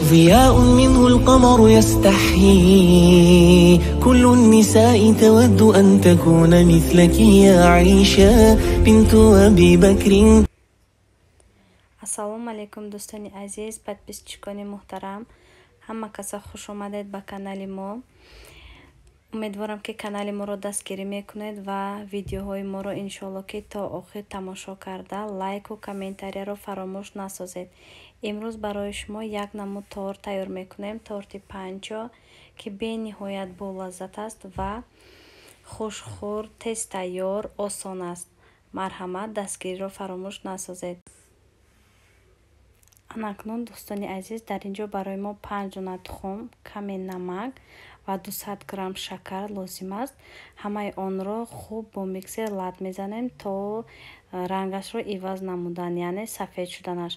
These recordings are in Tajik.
ضياء منه القمر يستحيي كل النساء تود أن تكون مثلك يا عائشة بنت أبي بكر. ассалому алайкум дӯстони азиз, подписчикони муҳтарам, ҳама каса хуш омадед ба канали мо. умедворам ки канали моро дастгирӣ мекунед ва видеоҳои моро иншоалло ки то охир тамошо карда лайку комментарияро фаромӯш насозед. имрӯз барои шумо як намуд торт тайёр мекунем, торти панҷо ки бениҳоят болаззат аст ва хушхӯр, тез тайёр, осон аст. марҳамат, дастгириро фаромӯш насозед. анакнун дӯстони азиз, дар ин ҷо барои мо 5 дона тухм, каме намак ва 200 грамм шакар лозим аст. ҳамаи онро хуб бо миксер лад мезанем то рангашро иваз намудан, яъне сафед шуданаш.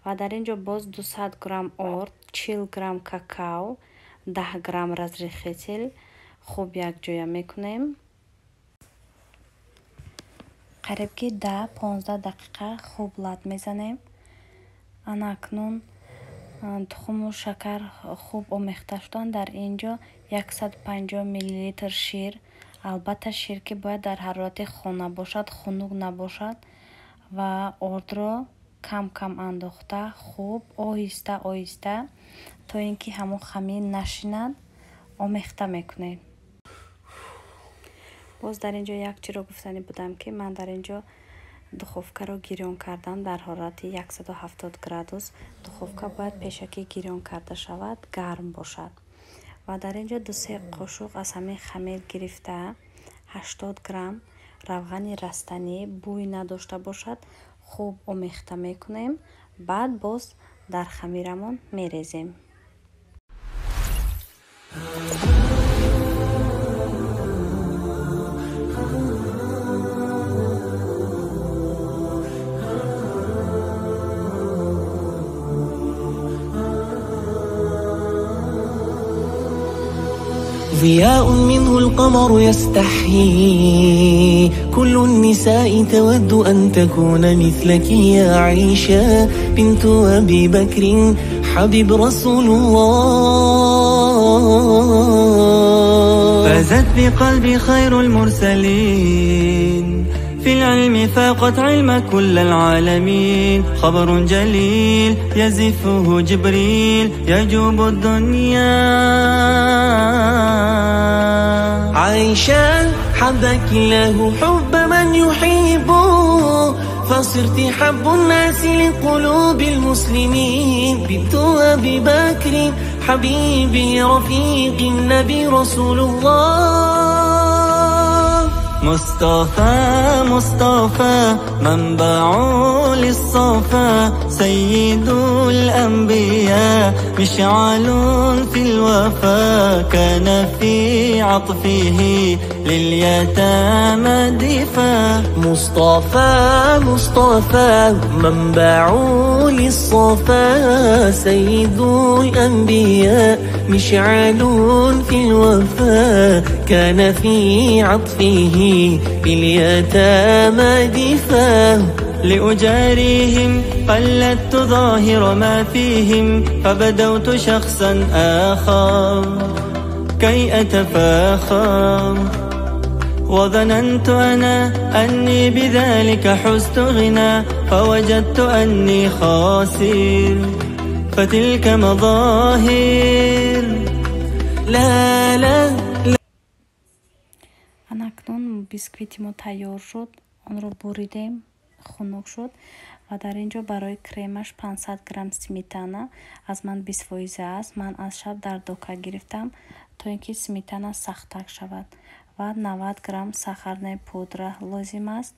ва дар ин ҷо боз 200 грамм орд, 40 грамм какао, 10 грамм разрехетел хуб якҷоя мекунем. қарибки 10-15 дақиқа хуб лад мезанем. анакнун тухму шакар хуб омехта шудан. дар ин ҷо 150 мл шир, албатта шир ки бояд дар ҳарорати хона бошад, хунук набошад. ва ордро кам кам андохта хуб оҳиста оҳиста то ин ки ҳамон хамир нашинад омехта мекунед. боз дар ин ҷо як чиро гуфтанӣ будам ки ман дар ин ҷо духовкаро гирён кардам дар ҳарорати 170 градус. духовка бояд пешакӣ гирён карда шавад, гарм бошад. ва дар ин ҷо 2-3 қошуқ аз ҳамин хамир гирифта 80 грамм равғани растанӣ бӯй надошта бошад хуб омехта мекунем. баъд боз дар хамирамон мерезем. ضياء منه القمر يستحيي كل النساء تود أن تكون مثلك يا عائشة بنت أبي بكر حبيب رسول الله. فازت بقلبي خير المرسلين في العلم فاقت علم كل العالمين. خبر جليل يزفه جبريل يجوب الدنيا. عائشة حبك الله حب من يحبه فصرت حب الناس لقلوب المسلمين. بنت أبي بكر حبيبي رفيق النبي رسول الله. مصطفى مصطفى منبع للصفا سيد الأنبياء مشعل في الوفا كان في عطفه لليتامى دفا. مصطفى مصطفى منبع للصفا سيد الأنبياء مشعل في الوفا كان في عطفه باليتامى دفا. لأجاريهم قلدت ظاهر ما فيهم فبدوت شخصا آخر كي أتفاخر. وظننت أنا أني بذلك حزت غنى فوجدت أني خاسر فتلك مظاهر. لا لا анакнун бисквити мо тайёр шуд. онро буридем, хунук шуд. ва дар ин ҷо барои кремаш 500 грамм сметана аз ман 20% аст. ман аз шаб дар дока гирифтам то ин ки сметана сахтак шавад. ва 90 грамм сахарнаи пудра лозим аст.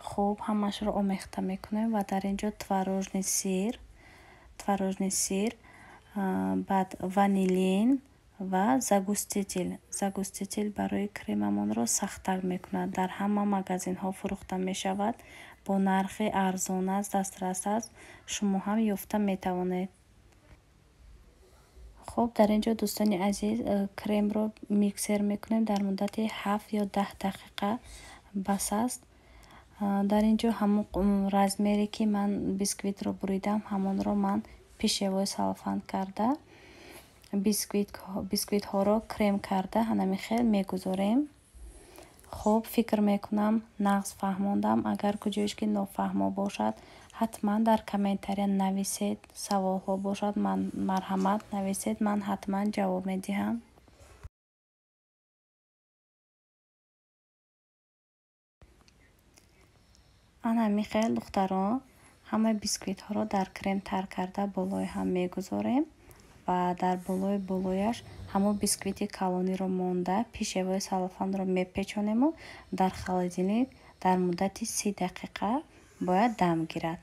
хуб ҳамашро омехта мекунем. ва дар ин ҷо творожный сир, баъд ванилин ва загуститель барои кремамонро сахтак мекунад. дар ҳама магазинҳо фурӯхта мешавад. бо нархи арзон аст, дастрас аст. шумо ҳам ёфта метавонед. хуб дар ин ҷо дӯстони азиз кремро миксер мекунем дар муддати 7 ё 10 дақиқа бас аст. дар ин ҷо ҳамон размере ки ман бисквитро буридам ҳамонро ман пешевой салфан карда бисквитҳоро крем карда ҳанами хел мегузорем. хуб, фикр мекунам нағз фаҳмондам. Агар куҷоиш ки нофаҳмо бошад, ҳатман дар комментария нависед. Саволҳо бошад, марҳамат нависед, ман ҳатман ҷавоб медиҳам. ана михел духтарон, ҳамаи бисквитҳоро дар крем тар карда болой ҳам мегузорем ва дар болояш ҳамон бисквити калониро монда пешевои салфанро мепечонему дар холодильник дар муддати 30 дақиқа бояд дам гирад.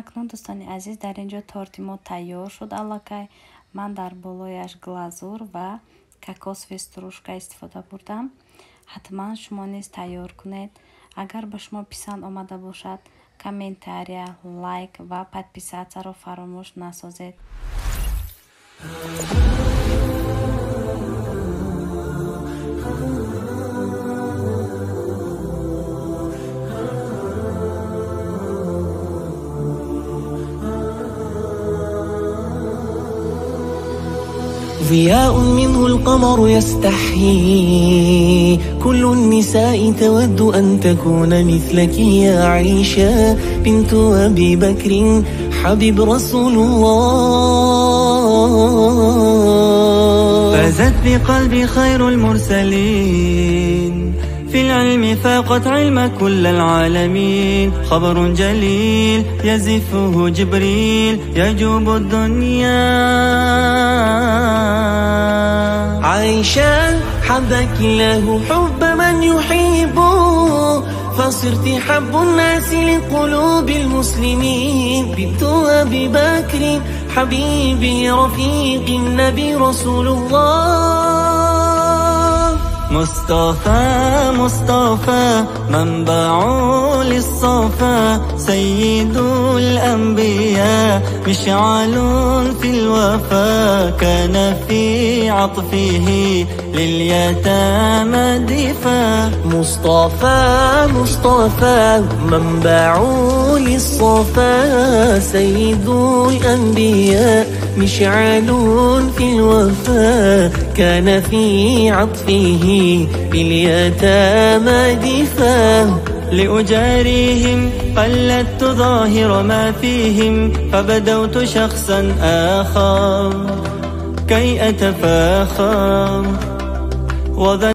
Акнун дӯстони азиз, дар инҷо торти мо тайёр шуд аллакай. Ман дар болояш глазур ва кокосови стружка истифода бурдам. ҳатман шумо низ тайёр кунед. Агар ба шумо писанд омада бошад, комментария, лайк ва подписатсияро фаромӯш насозед. ضياء منه القمر يستحيي كل النساء تود أن تكون مثلك يا عائشة بنت أبي بكر حبيب رسول الله. فازت بقلبي خير المرسلين، في العلم فاقت علم كل العالمين. خبر جليل يزفه جبريل يجوب الدنيا. عائشة حبك الله حب من يحبه، فصرت حب الناس لقلوب المسلمين. بنت أبي بكر حبيبي رفيق النبي رسول الله. مصطفى مصطفى منبع للصفا، سيد الأنبياء مشعل في الوفا. كان في عطفه لليتامى دفا. مصطفى مصطفى منبع للصفا، سيد الأنبياء مشعل في الوفا. كان في عطفه باليتامى دفا. لأجاريهم قلدت ظاهر ما فيهم فبدوت شخصا آخر كي أتفاخر